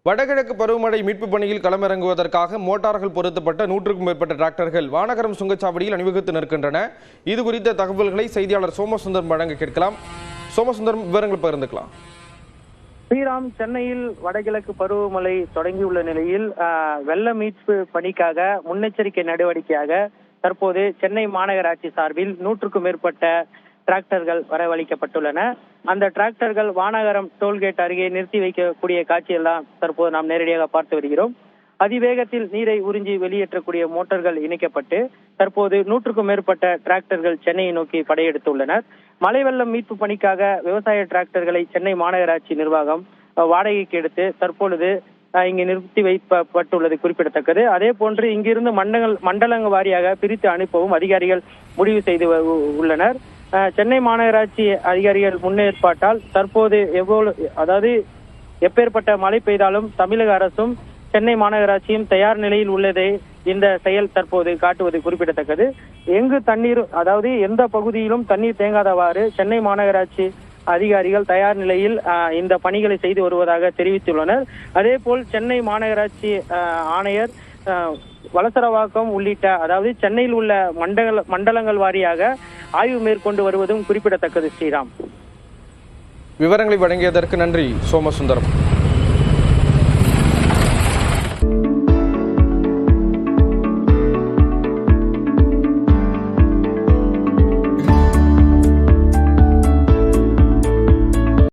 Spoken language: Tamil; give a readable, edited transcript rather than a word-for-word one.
வடகிழக்கு பருவமழை மீட்பு பணியில் களமிறங்குவதற்காக மோட்டார்கள் பொருத்தப்பட்ட 100க்கும் மேற்பட்ட டிராக்டர்கள் வானகரம் சுங்கச்சாவடியில் அணிவகுத்து நிற்கின்றன. இது குறித்த தகவல்களை செய்தியாளர் சோமசுந்தரம் வழங்க கேட்கலாம். சோமசுந்தரம், விவரங்கள் பகிர்ந்துக்கலாம். ஸ்ரீராம், சென்னையில் வடகிழக்கு பருவமழை தொடங்கியுள்ள நிலையில் வெள்ள மீட்பு பணிக்காக முன்னெச்சரிக்கை நடவடிக்கையாக தற்போது சென்னை மாநகராட்சி சார்பில் 100க்கும் மேற்பட்ட டிராக்டர்கள் வரவழைக்கப்பட்டுள்ளன. அந்த டிராக்டர்கள் வானகரம் டோல்கேட் அருகே நிறுத்தி வைக்கக்கூடிய காட்சியெல்லாம் தற்போது நாம் நேரடியாக பார்த்து வருகிறோம். அதிவேகத்தில் நீரை உறிஞ்சி வெளியேற்றக்கூடிய மோட்டார்கள் இணைக்கப்பட்டு தற்போது 100க்கும் மேற்பட்ட டிராக்டர்கள் சென்னையை நோக்கி படையெடுத்துள்ளனர். மழை வெள்ளம் மீட்பு பணிக்காக விவசாய டிராக்டர்களை சென்னை மாநகராட்சி நிர்வாகம் வாடகைக்கு எடுத்து தற்பொழுது இங்கு நிறுத்தி வைக்கப்பட்டுள்ளது குறிப்பிடத்தக்கது. அதே போன்று இங்கிருந்து மண்டலங்கள் வாரியாக பிரித்து அனுப்பவும் அதிகாரிகள் முடிவு செய்து உள்ளனர். சென்னை மாநகராட்சி அதிகாரிகள் முன்னேற்பாட்டால் தற்போது எப்பேற்பட்ட மழை பெய்தாலும் தமிழக அரசும் சென்னை மாநகராட்சியும் தயார் நிலையில் உள்ளதை இந்த செயல் தற்போது காட்டுவது குறிப்பிடத்தக்கது. எங்கு தண்ணீர் எந்த பகுதியிலும் தண்ணீர் தேங்காதவாறு சென்னை மாநகராட்சி அதிகாரிகள் தயார் நிலையில் இந்த பணிகளை செய்து வருவதாக தெரிவித்துள்ளனர். அதே போல் சென்னை மாநகராட்சி ஆணையர் வலசரவாக்கம் உள்ளிட்ட சென்னையில் உள்ள மண்டலங்கள் வாரியாக ஆய்வு மேற்கொண்டு வருவதும் குறிப்பிடத்தக்கது. ஸ்ரீராம், விவரங்களை வழங்கியதற்கு நன்றி சோமசுந்தரம்.